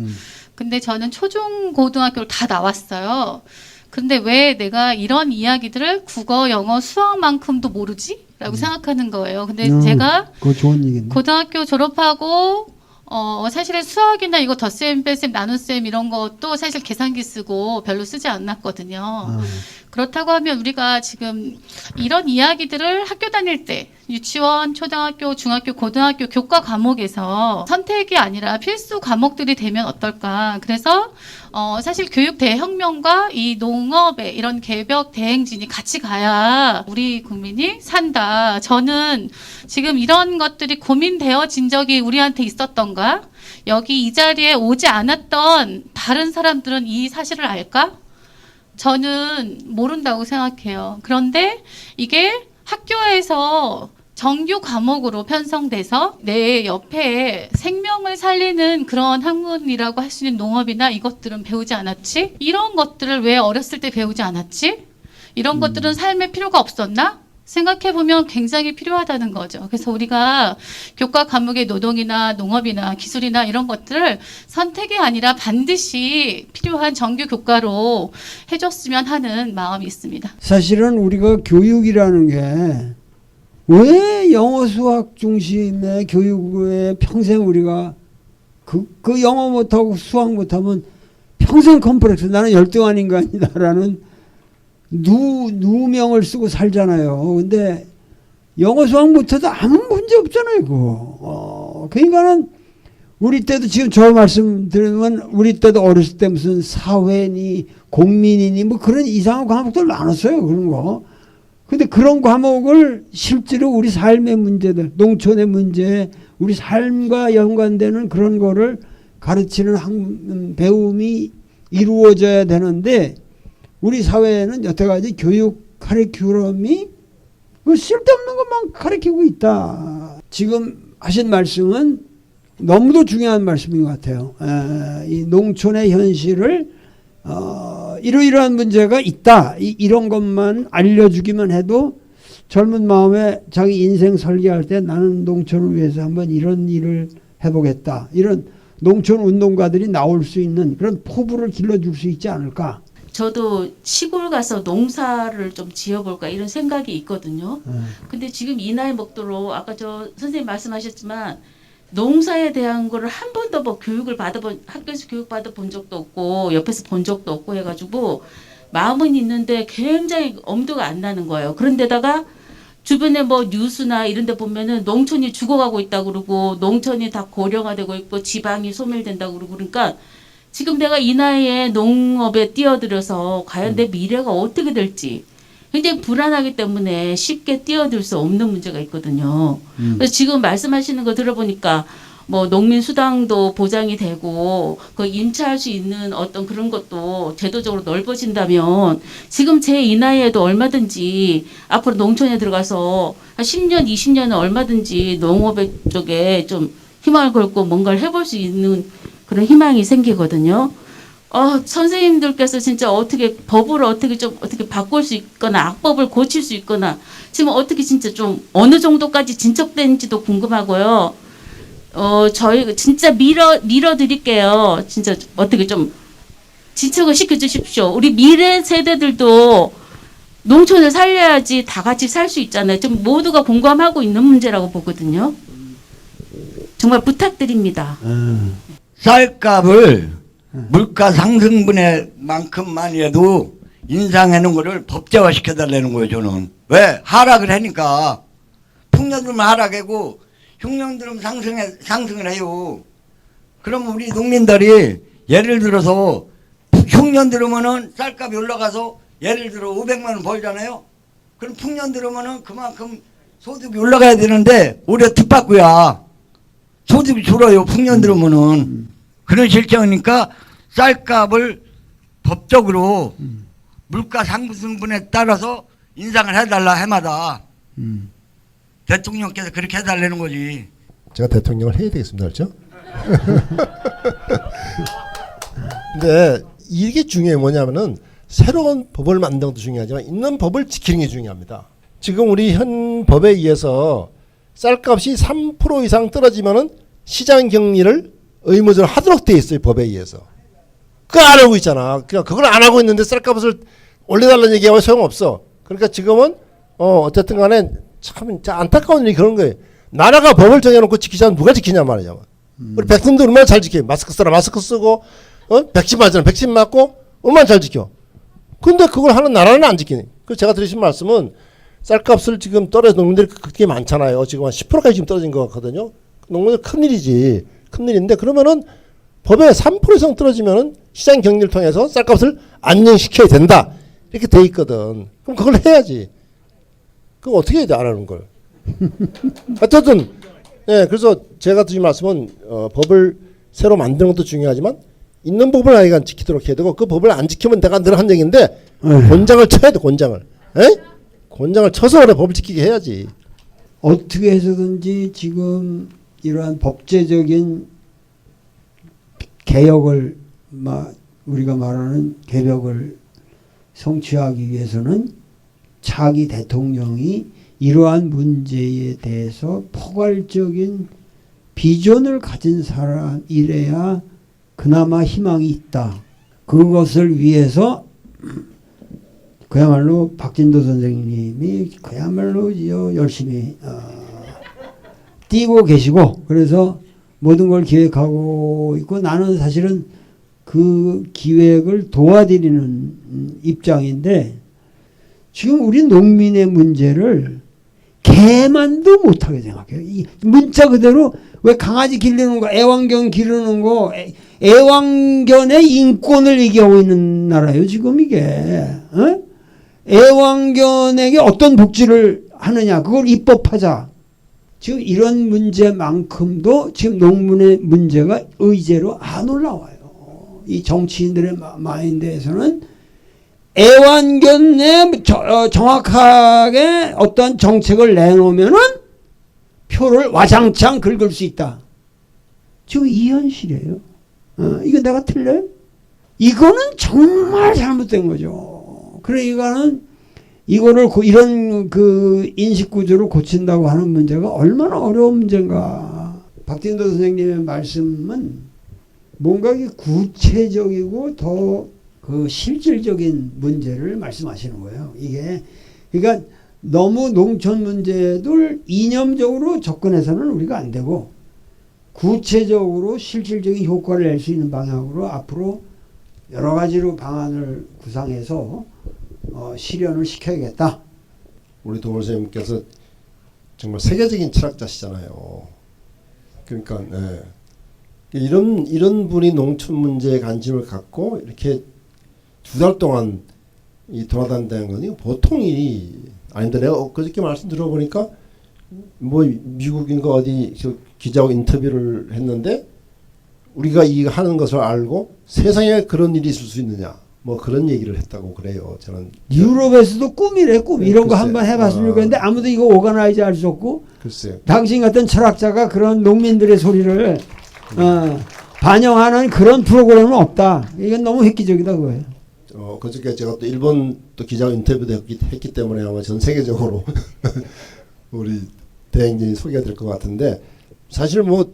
근데 저는 초중 고등학교를 다 나왔어요. 근데 왜 내가 이런 이야기들을 국어, 영어, 수학만큼도 모르지? 라고 생각하는 거예요. 근데 제가 그거 좋은 얘기네. 고등학교 졸업하고 사실은 수학이나 이거 덧셈, 뺄셈, 나눗셈 이런 것도 사실 계산기 쓰고 별로 쓰지 않았거든요. 그렇다고 하면 우리가 지금 이런 이야기들을 학교 다닐 때 유치원, 초등학교, 중학교, 고등학교 교과 과목에서 선택이 아니라 필수 과목들이 되면 어떨까. 그래서 사실 교육 대혁명과 이 농업의 이런 개벽 대행진이 같이 가야 우리 국민이 산다. 저는 지금 이런 것들이 고민되어진 적이 우리한테 있었던가? 여기 이 자리에 오지 않았던 다른 사람들은 이 사실을 알까? 저는 모른다고 생각해요. 그런데 이게 학교에서 정규 과목으로 편성돼서 내 옆에 생명을 살리는 그런 학문이라고 할 수 있는 농업이나 이것들은 배우지 않았지? 이런 것들을 왜 어렸을 때 배우지 않았지? 이런 것들은 삶에 필요가 없었나? 생각해보면 굉장히 필요하다는 거죠. 그래서 우리가 교과 과목의 노동이나 농업이나 기술이나 이런 것들을 선택이 아니라 반드시 필요한 정규 교과로 해줬으면 하는 마음이 있습니다. 사실은 우리가 교육이라는 게 왜 영어 수학 중심의 교육에 평생 우리가 그 영어 못하고 수학 못하면 평생 컴플렉스 나는 열등한 인간이다라는 누명을 쓰고 살잖아요. 근데 영어 수학 못해도 아무 문제 없잖아요. 이거. 그러니까는 우리 때도 지금 저 말씀 들으면 우리 때도 어렸을 때 무슨 사회니 공민이니 뭐 그런 이상한 과목들 나눴어요. 그런 거. 근데 그런 과목을 실제로 우리 삶의 문제들, 농촌의 문제, 우리 삶과 연관되는 그런 거를 가르치는 배움이 이루어져야 되는데 우리 사회에는 여태까지 교육 카리큘럼이 쓸데없는 것만 가르치고 있다. 지금 하신 말씀은 너무도 중요한 말씀인 것 같아요. 이 농촌의 현실을 이러이러한 문제가 있다. 이런 것만 알려주기만 해도 젊은 마음에 자기 인생 설계할 때 나는 농촌을 위해서 한번 이런 일을 해보겠다. 이런 농촌 운동가들이 나올 수 있는 그런 포부를 길러줄 수 있지 않을까. 저도 시골 가서 농사를 좀 지어볼까 이런 생각이 있거든요. 근데 지금 이 나이 먹도록 아까 저 선생님 말씀하셨지만 농사에 대한 거를 한 번도 뭐 학교에서 교육 받아본 적도 없고 옆에서 본 적도 없고 해가지고 마음은 있는데 굉장히 엄두가 안 나는 거예요. 그런데다가 주변에 뭐 뉴스나 이런 데 보면은 농촌이 죽어가고 있다 그러고 농촌이 다 고령화되고 있고 지방이 소멸된다고 그러고 그러니까 지금 내가 이 나이에 농업에 뛰어들어서 과연 내 미래가 어떻게 될지 굉장히 불안하기 때문에 쉽게 뛰어들 수 없는 문제가 있거든요. 그래서 지금 말씀하시는 거 들어보니까 뭐 농민 수당도 보장이 되고 그 임차할 수 있는 어떤 그런 것도 제도적으로 넓어진다면 지금 제 이 나이에도 얼마든지 앞으로 농촌에 들어가서 한 10년, 20년은 얼마든지 농업 쪽에 좀 희망을 걸고 뭔가를 해볼 수 있는 그런 희망이 생기거든요. 선생님들께서 진짜 어떻게 법을 어떻게 바꿀 수 있거나 악법을 고칠 수 있거나 지금 어떻게 진짜 좀 어느 정도까지 진척되는지도 궁금하고요. 저희 진짜 밀어 드릴게요. 진짜 어떻게 좀 진척을 시켜 주십시오. 우리 미래 세대들도 농촌을 살려야지 다 같이 살 수 있잖아요. 좀 모두가 공감하고 있는 문제라고 보거든요. 정말 부탁드립니다. 쌀값을 물가 상승분에만큼만이라도 인상해 놓은 거를 법제화 시켜달라는 거예요. 저는 왜 하락을 하니까 풍년들만 하락하고 흉년들은 상승을 해요. 그럼 우리 농민들이 예를 들어서 흉년 들으면은 쌀값이 올라가서 예를 들어 500만 원 벌잖아요. 그럼 풍년 들으면은 그만큼 소득이 올라가야 되는데 올해 뒷바꾸야. 소득이 줄어요. 풍년 들으면은. 그런 실정이니까 쌀값을 법적으로 물가 상승분에 따라서 인상을 해달라 해마다 대통령께서 그렇게 해달라는 거지. 제가 대통령을 해야 되겠습니다. 그렇죠? 근데 이게 중요해 뭐냐면은 새로운 법을 만드는 것도 중요하지만 있는 법을 지키는 게 중요합니다. 지금 우리 현 법에 의해서 쌀값이 3% 이상 떨어지면은 시장 격리를 의무적으로 하도록 돼 있어요. 법에 의해서. 그거 안 하고 있잖아. 그러니까 그걸 안 하고 있는데 쌀값을 올려달라는 얘기하면 소용없어. 그러니까 지금은 어쨌든 간에 참 안타까운 일이 그런 거예요. 나라가 법을 정해놓고 지키지 않으면 누가 지키냐 말이야. 우리 백성들 얼마나 잘 지켜요. 마스크 써라 마스크 쓰고 백신 맞으라 백신 맞고 얼마나 잘 지켜. 근데 그걸 하는 나라는 안 지키네. 그래서 제가 드리신 말씀은 쌀값을 지금 떨어져 농민들이 그렇게 많잖아요. 지금 한 10%까지 지금 떨어진 것 같거든요. 농민들 큰일이지. 큰일인데 그러면은 법에 3% 이상 떨어지면은 시장 격리를 통해서 쌀값을 안정시켜야 된다. 이렇게 돼 있거든. 그럼 그걸 해야지. 그거 어떻게 해야 돼? 안 하는 걸. 어쨌든 네, 그래서 제가 드린 말씀은 법을 새로 만드는 것도 중요하지만 있는 법을 하여간 지키도록 해야 되고 그 법을 안 지키면 내가 늘 한 얘기인데 곤장을 쳐야 돼. 곤장을. 에? 곤장을 쳐서 그래 법을 지키게 해야지. 어떻게 해서든지 지금 이러한 법제적인 개혁을 우리가 말하는 개혁을 성취하기 위해서는 차기 대통령이 이러한 문제에 대해서 포괄적인 비전을 가진 사람이래야 그나마 희망이 있다. 그것을 위해서 그야말로 박진도 선생님이 그야말로 열심히 뛰고 계시고 그래서 모든 걸 기획하고 있고 나는 사실은 그 기획을 도와드리는 입장인데 지금 우리 농민의 문제를 개만도 못하게 생각해요. 이 문자 그대로 왜 강아지 기르는 거 애완견 기르는 거 애완견의 인권을 얘기하고 있는 나라예요. 지금 이게 애완견에게 어떤 복지를 하느냐 그걸 입법하자. 지금 이런 문제만큼도 지금 농민의 문제가 의제로 안 올라와요. 이 정치인들의 마인드에서는 애완견에 정확하게 어떤 정책을 내놓으면은 표를 와장창 긁을 수 있다. 지금 이 현실이에요. 이거 내가 틀려요? 이거는 정말 잘못된 거죠. 그러니까 이거를 이런 그 인식 구조를 고친다고 하는 문제가 얼마나 어려운 문제인가. 박진도 선생님의 말씀은 뭔가 구체적이고 더 그 실질적인 문제를 말씀하시는 거예요. 이게 그러니까 너무 농촌 문제들 이념적으로 접근해서는 우리가 안 되고 구체적으로 실질적인 효과를 낼 수 있는 방향으로 앞으로 여러 가지로 방안을 구상해서 실현을 시켜야겠다. 우리 도물 선생님께서 정말 세계적인 철학자시잖아요. 그러니까 이런 분이 농촌 문제에 관심을 갖고 이렇게 2달 동안 돌아다닌다는 건 보통 일이 아닌데 내가 그저께 말씀 들어보니까 뭐 미국인가 어디 저 기자하고 인터뷰를 했는데 우리가 이 하는 것을 알고 세상에 그런 일이 있을 수 있느냐 뭐 그런 얘기를 했다고 그래요. 저는 유럽에서도 꿈이래 꿈. 네, 이런 거 글쎄. 한번 해봤으면 좋겠는데 아무도 이거 오가나이즈 할 수 없고 글쎄요. 당신 같은 철학자가 그런 농민들의 소리를 반영하는 그런 프로그램은 없다. 이건 너무 획기적이다 그거예요. 그저께 제가 또 일본 또 기자 인터뷰도 했기 때문에 아마 전 세계적으로 우리 대행진이 소개가 될 것 같은데 사실 뭐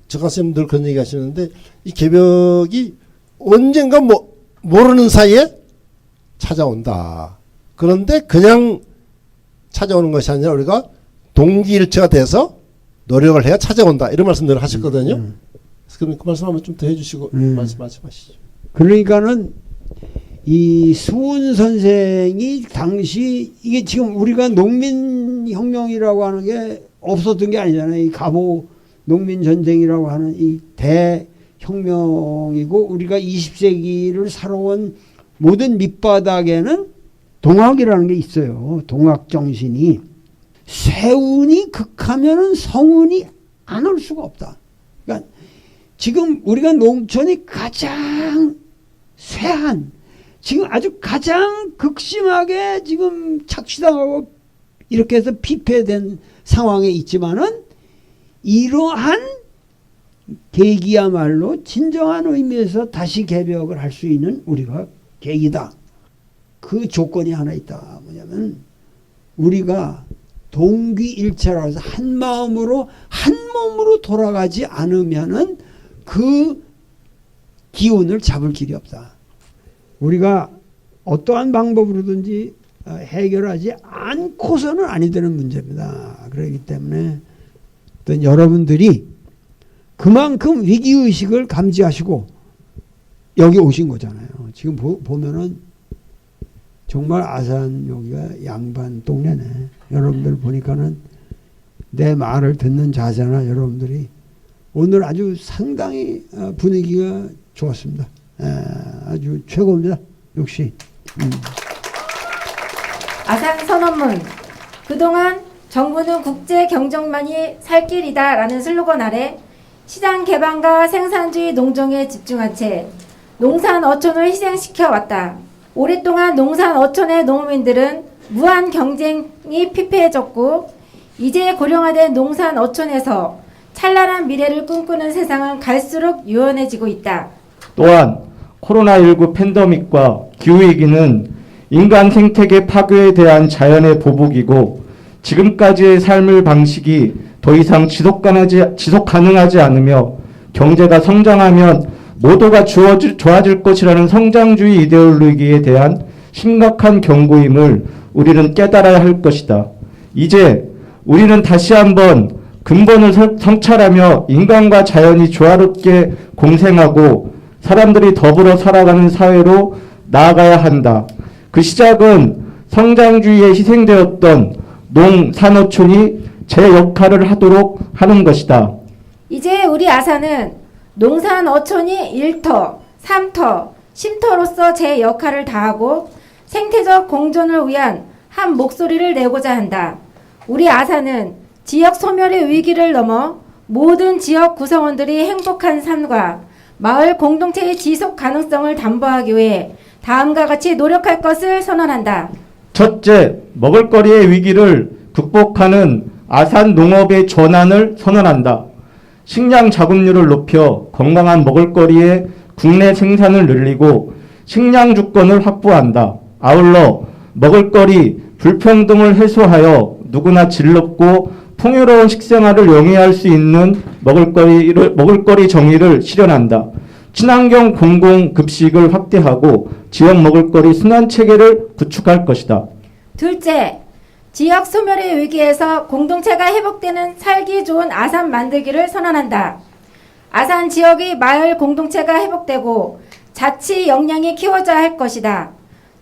저가쌤들 그런 얘기 하시는데 이 개벽이 언젠가 뭐 모르는 사이에 찾아온다. 그런데 그냥 찾아오는 것이 아니라 우리가 동기일체가 돼서 노력을 해야 찾아온다. 이런 말씀 늘 하셨거든요. 그럼 그 말씀 한번 좀 더 해주시고 말씀하시죠. 그러니까는 이 수훈 선생이 당시 이게 지금 우리가 농민혁명이라고 하는 게 없었던 게 아니잖아요. 이 갑오 농민전쟁이라고 하는 이 대혁명이고 우리가 20세기를 살아온 모든 밑바닥에는 동학이라는 게 있어요. 동학 정신이. 세운이 극하면은 성운이 안 올 수가 없다. 그러니까 지금 우리가 농촌이 가장 쇠한 지금 아주 가장 극심하게 지금 착취당하고 이렇게 해서 피폐된 상황에 있지만은 이러한 계기야말로 진정한 의미에서 다시 개벽을 할 수 있는 우리가 계기다. 그 조건이 하나 있다. 뭐냐면 우리가 동기일체라고 해서 한 마음으로 한 몸으로 돌아가지 않으면은 그 기운을 잡을 길이 없다. 우리가 어떠한 방법으로든지 해결하지 않고서는 아니 되는 문제입니다. 그렇기 때문에 어떤 여러분들이 그만큼 위기의식을 감지하시고 여기 오신 거잖아요. 지금 보면은 정말 아산 여기가 양반 동네네. 여러분들 보니까는 내 말을 듣는 자세나 여러분들이 오늘 아주 상당히 분위기가 좋았습니다. 아주 최고입니다. 역시. 아산 선언문. 그동안 정부는 국제 경쟁만이 살 길이다라는 슬로건 아래 시장 개방과 생산주의 농정에 집중한 채 농산 어촌을 희생시켜 왔다. 오랫동안 농산 어촌의 농민들은 무한 경쟁이 피폐해졌고 이제 고령화된 농산 어촌에서 찬란한 미래를 꿈꾸는 세상은 갈수록 유연해지고 있다. 또한 코로나19 팬데믹과 기후위기는 인간 생태계 파괴에 대한 자연의 보복이고 지금까지의 삶의 방식이 더 이상 지속 가능하지 않으며 경제가 성장하면 모두가 좋아질 것이라는 성장주의 이데올로기에 대한 심각한 경고임을 우리는 깨달아야 할 것이다. 이제 우리는 다시 한번 근본을 성찰하며 인간과 자연이 조화롭게 공생하고 사람들이 더불어 살아가는 사회로 나아가야 한다. 그 시작은 성장주의에 희생되었던 농산어촌이 제 역할을 하도록 하는 것이다. 이제 우리 아산은 농산 어촌이 1터, 3터, 10터로서 제 역할을 다하고 생태적 공존을 위한 한 목소리를 내고자 한다. 우리 아산은 지역 소멸의 위기를 넘어 모든 지역 구성원들이 행복한 삶과 마을 공동체의 지속 가능성을 담보하기 위해 다음과 같이 노력할 것을 선언한다. 첫째, 먹을거리의 위기를 극복하는 아산 농업의 전환을 선언한다. 식량 자급률을 높여 건강한 먹을거리의 국내 생산을 늘리고 식량 주권을 확보한다. 아울러 먹을거리 불평등을 해소하여 누구나 즐겁고 풍요로운 식생활을 영위할 수 있는 먹을거리 정의를 실현한다. 친환경 공공급식을 확대하고 지역 먹을거리 순환 체계를 구축할 것이다. 둘째, 지역 소멸의 위기에서 공동체가 회복되는 살기 좋은 아산 만들기를 선언한다. 아산 지역의 마을 공동체가 회복되고 자치 역량이 키워져야 할 것이다.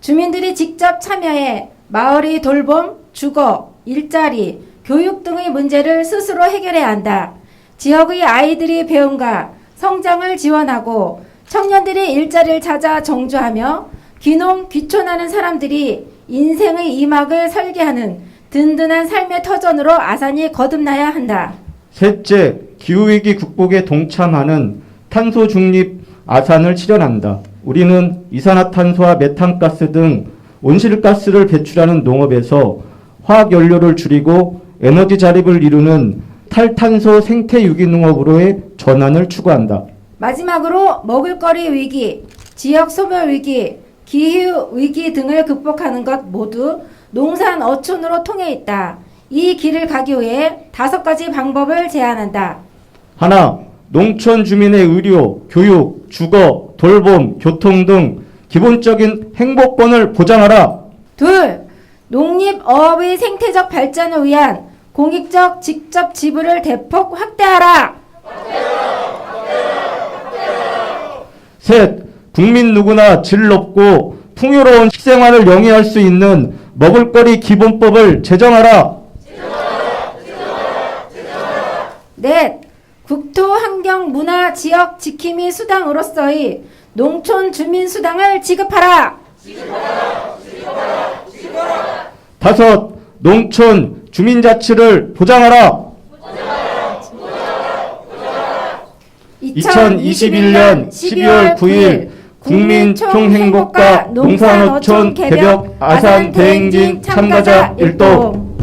주민들이 직접 참여해 마을의 돌봄, 주거, 일자리, 교육 등의 문제를 스스로 해결해야 한다. 지역의 아이들이 배움과 성장을 지원하고 청년들이 일자리를 찾아 정주하며 귀농, 귀촌하는 사람들이 인생의 이막을 설계하는 든든한 삶의 터전으로 아산이 거듭나야 한다. 셋째, 기후위기 극복에 동참하는 탄소 중립 아산을 실현한다. 우리는 이산화탄소와 메탄가스 등 온실가스를 배출하는 농업에서 화학연료를 줄이고 에너지 자립을 이루는 탈탄소 생태유기농업으로의 전환을 추구한다. 마지막으로 먹을거리 위기, 지역 소멸 위기, 기후 위기 등을 극복하는 것 모두 농산 어촌으로 통해 있다. 이 길을 가기 위해 5가지 방법을 제안한다. 하나, 농촌 주민의 의료, 교육, 주거, 돌봄, 교통 등 기본적인 행복권을 보장하라. 둘, 농립어업의 생태적 발전을 위한 공익적 직접 지불을 대폭 확대하라. 셋, 국민 누구나 질 높고 풍요로운 식생활을 영위할 수 있는 먹을거리 기본법을 제정하라. 넷, 국토 환경 문화 지역 지킴이 수당으로서의 농촌 주민 수당을 지급하라. 다섯, 농촌 주민자치를 보장하라. 2021년 12월 9일 국민 총행복과 농산어촌 개벽 아산 대행진 참가자 일동.